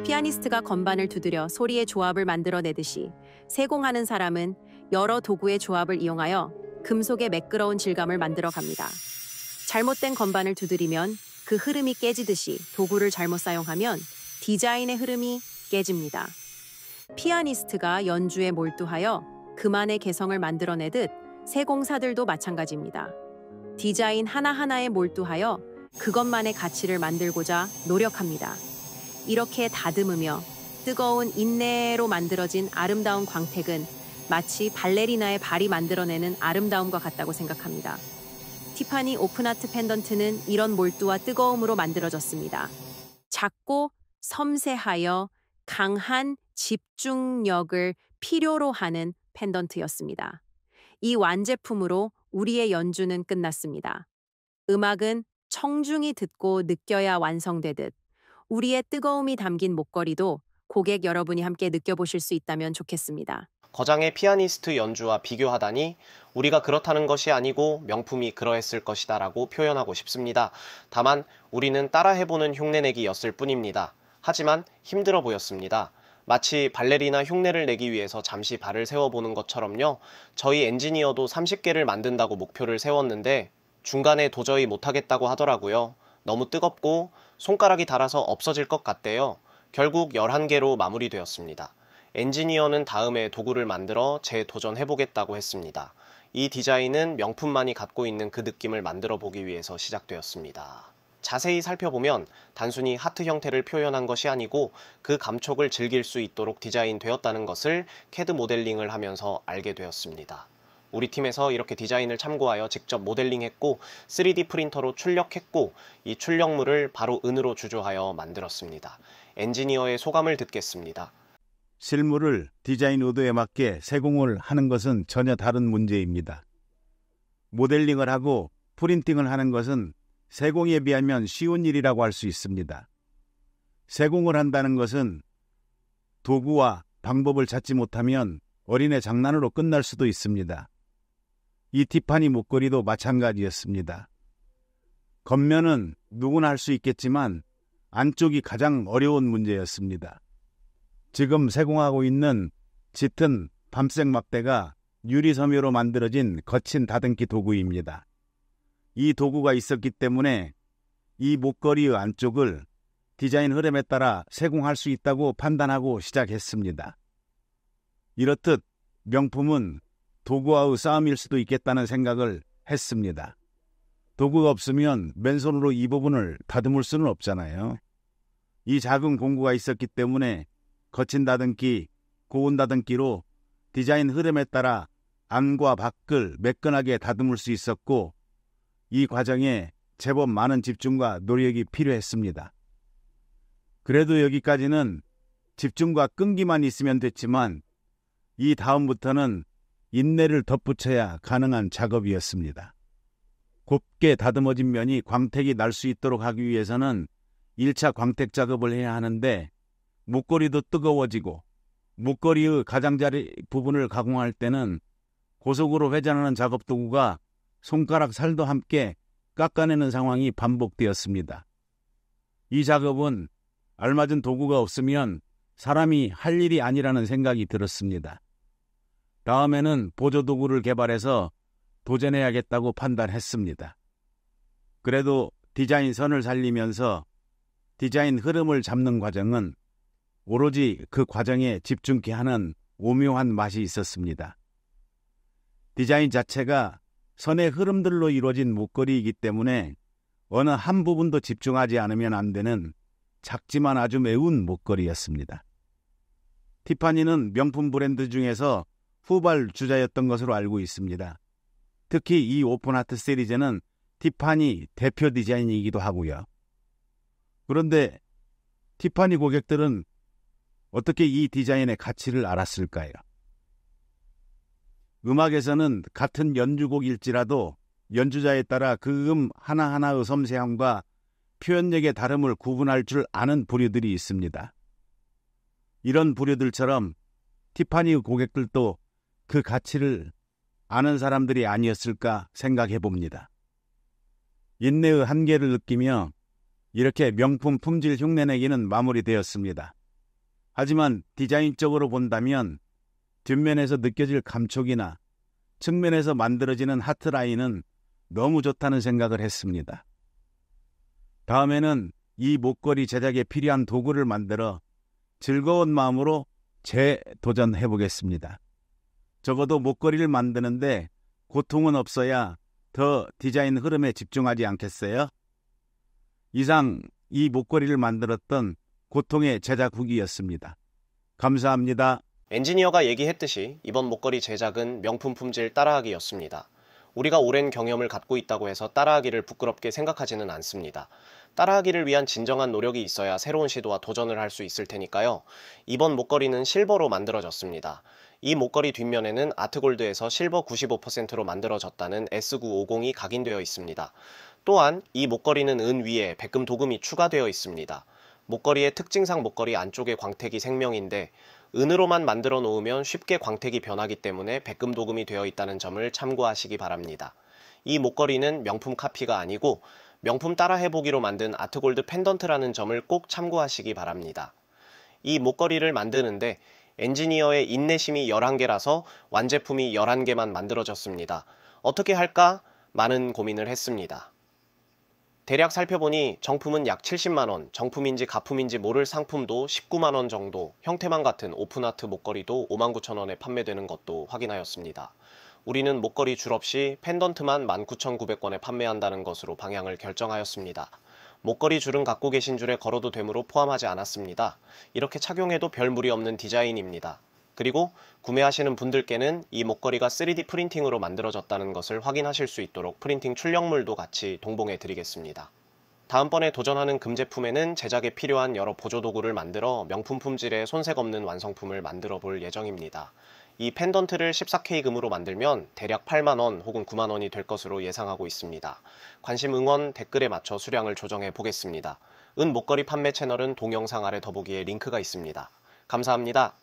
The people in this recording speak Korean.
피아니스트가 건반을 두드려 소리의 조합을 만들어내듯이 세공하는 사람은 여러 도구의 조합을 이용하여 금속의 매끄러운 질감을 만들어갑니다. 잘못된 건반을 두드리면 그 흐름이 깨지듯이 도구를 잘못 사용하면 디자인의 흐름이 깨집니다. 피아니스트가 연주에 몰두하여 그만의 개성을 만들어내듯 세공사들도 마찬가지입니다. 디자인 하나하나에 몰두하여 그것만의 가치를 만들고자 노력합니다. 이렇게 다듬으며 뜨거운 인내로 만들어진 아름다운 광택은 마치 발레리나의 발이 만들어내는 아름다움과 같다고 생각합니다. 티파니 오픈하트 펜던트는 이런 몰두와 뜨거움으로 만들어졌습니다. 작고 섬세하여 강한 집중력을 필요로 하는 펜던트였습니다. 이 완제품으로 우리의 연주는 끝났습니다. 음악은 청중이 듣고 느껴야 완성되듯 우리의 뜨거움이 담긴 목걸이도 고객 여러분이 함께 느껴보실 수 있다면 좋겠습니다. 거장의 피아니스트 연주와 비교하다니 우리가 그렇다는 것이 아니고 명품이 그러했을 것이다 라고 표현하고 싶습니다. 다만 우리는 따라해보는 흉내내기였을 뿐입니다. 하지만 힘들어 보였습니다. 마치 발레리나 흉내를 내기 위해서 잠시 발을 세워보는 것처럼요. 저희 엔지니어도 30개를 만든다고 목표를 세웠는데 중간에 도저히 못하겠다고 하더라고요. 너무 뜨겁고 손가락이 닳아서 없어질 것 같대요. 결국 11개로 마무리되었습니다. 엔지니어는 다음에 도구를 만들어 재도전해보겠다고 했습니다. 이 디자인은 명품만이 갖고 있는 그 느낌을 만들어 보기 위해서 시작되었습니다. 자세히 살펴보면 단순히 하트 형태를 표현한 것이 아니고 그 감촉을 즐길 수 있도록 디자인되었다는 것을 CAD 모델링을 하면서 알게 되었습니다. 우리 팀에서 이렇게 디자인을 참고하여 직접 모델링했고 3D 프린터로 출력했고 이 출력물을 바로 은으로 주조하여 만들었습니다. 엔지니어의 소감을 듣겠습니다. 실물을 디자인 의도에 맞게 세공을 하는 것은 전혀 다른 문제입니다. 모델링을 하고 프린팅을 하는 것은 세공에 비하면 쉬운 일이라고 할 수 있습니다. 세공을 한다는 것은 도구와 방법을 찾지 못하면 어린애 장난으로 끝날 수도 있습니다. 이 티파니 목걸이도 마찬가지였습니다. 겉면은 누구나 할 수 있겠지만 안쪽이 가장 어려운 문제였습니다. 지금 세공하고 있는 짙은 밤색 막대가 유리섬유로 만들어진 거친 다듬기 도구입니다. 이 도구가 있었기 때문에 이 목걸이의 안쪽을 디자인 흐름에 따라 세공할 수 있다고 판단하고 시작했습니다. 이렇듯 명품은 도구와의 싸움일 수도 있겠다는 생각을 했습니다. 도구가 없으면 맨손으로 이 부분을 다듬을 수는 없잖아요. 이 작은 공구가 있었기 때문에 거친 다듬기, 고운 다듬기로 디자인 흐름에 따라 안과 밖을 매끈하게 다듬을 수 있었고 이 과정에 제법 많은 집중과 노력이 필요했습니다. 그래도 여기까지는 집중과 끈기만 있으면 됐지만 이 다음부터는 인내를 덧붙여야 가능한 작업이었습니다. 곱게 다듬어진 면이 광택이 날 수 있도록 하기 위해서는 1차 광택 작업을 해야 하는데 목걸이도 뜨거워지고 목걸이의 가장자리 부분을 가공할 때는 고속으로 회전하는 작업 도구가 손가락 살도 함께 깎아내는 상황이 반복되었습니다. 이 작업은 알맞은 도구가 없으면 사람이 할 일이 아니라는 생각이 들었습니다. 다음에는 보조도구를 개발해서 도전해야겠다고 판단했습니다. 그래도 디자인 선을 살리면서 디자인 흐름을 잡는 과정은 오로지 그 과정에 집중케 하는 오묘한 맛이 있었습니다. 디자인 자체가 선의 흐름들로 이루어진 목걸이이기 때문에 어느 한 부분도 집중하지 않으면 안 되는 작지만 아주 매운 목걸이였습니다. 티파니는 명품 브랜드 중에서 후발주자였던 것으로 알고 있습니다. 특히 이 오픈하트 시리즈는 티파니 대표 디자인이기도 하고요. 그런데 티파니 고객들은 어떻게 이 디자인의 가치를 알았을까요? 음악에서는 같은 연주곡일지라도 연주자에 따라 그 하나하나의 섬세함과 표현력의 다름을 구분할 줄 아는 부류들이 있습니다. 이런 부류들처럼 티파니 고객들도 그 가치를 아는 사람들이 아니었을까 생각해 봅니다. 인내의 한계를 느끼며 이렇게 명품 품질 흉내내기는 마무리되었습니다. 하지만 디자인적으로 본다면 뒷면에서 느껴질 감촉이나 측면에서 만들어지는 하트라인은 너무 좋다는 생각을 했습니다. 다음에는 이 목걸이 제작에 필요한 도구를 만들어 즐거운 마음으로 재도전해 보겠습니다. 적어도 목걸이를 만드는데 고통은 없어야 더 디자인 흐름에 집중하지 않겠어요? 이상 이 목걸이를 만들었던 고통의 제작 후기였습니다. 감사합니다. 엔지니어가 얘기했듯이 이번 목걸이 제작은 명품 품질 따라하기였습니다. 우리가 오랜 경험을 갖고 있다고 해서 따라하기를 부끄럽게 생각하지는 않습니다. 따라하기를 위한 진정한 노력이 있어야 새로운 시도와 도전을 할 수 있을 테니까요. 이번 목걸이는 실버로 만들어졌습니다. 이 목걸이 뒷면에는 아트골드에서 실버 95%로 만들어졌다는 S950이 각인되어 있습니다. 또한 이 목걸이는 은 위에 백금 도금이 추가되어 있습니다. 목걸이의 특징상 목걸이 안쪽의 광택이 생명인데 은으로만 만들어 놓으면 쉽게 광택이 변하기 때문에 백금 도금이 되어 있다는 점을 참고하시기 바랍니다. 이 목걸이는 명품 카피가 아니고 명품 따라 해보기로 만든 아트골드 펜던트라는 점을 꼭 참고하시기 바랍니다. 이 목걸이를 만드는데 엔지니어의 인내심이 11개라서 완제품이 11개만 만들어졌습니다. 어떻게 할까? 많은 고민을 했습니다. 대략 살펴보니 정품은 약 70만원, 정품인지 가품인지 모를 상품도 19만원 정도, 형태만 같은 오픈아트 목걸이도 59,000원에 판매되는 것도 확인하였습니다. 우리는 목걸이 줄 없이 펜던트만 19,900원에 판매한다는 것으로 방향을 결정하였습니다. 목걸이 줄은 갖고 계신 줄에 걸어도 되므로 포함하지 않았습니다. 이렇게 착용해도 별 무리 없는 디자인입니다. 그리고 구매하시는 분들께는 이 목걸이가 3D 프린팅으로 만들어졌다는 것을 확인하실 수 있도록 프린팅 출력물도 같이 동봉해 드리겠습니다. 다음번에 도전하는 금 제품에는 제작에 필요한 여러 보조도구를 만들어 명품 품질의 손색 없는 완성품을 만들어 볼 예정입니다. 이 펜던트를 14K 금으로 만들면 대략 8만원 혹은 9만원이 될 것으로 예상하고 있습니다. 관심 응원 댓글에 맞춰 수량을 조정해 보겠습니다. 은 목걸이 판매 채널은 동영상 아래 더보기에 링크가 있습니다. 감사합니다.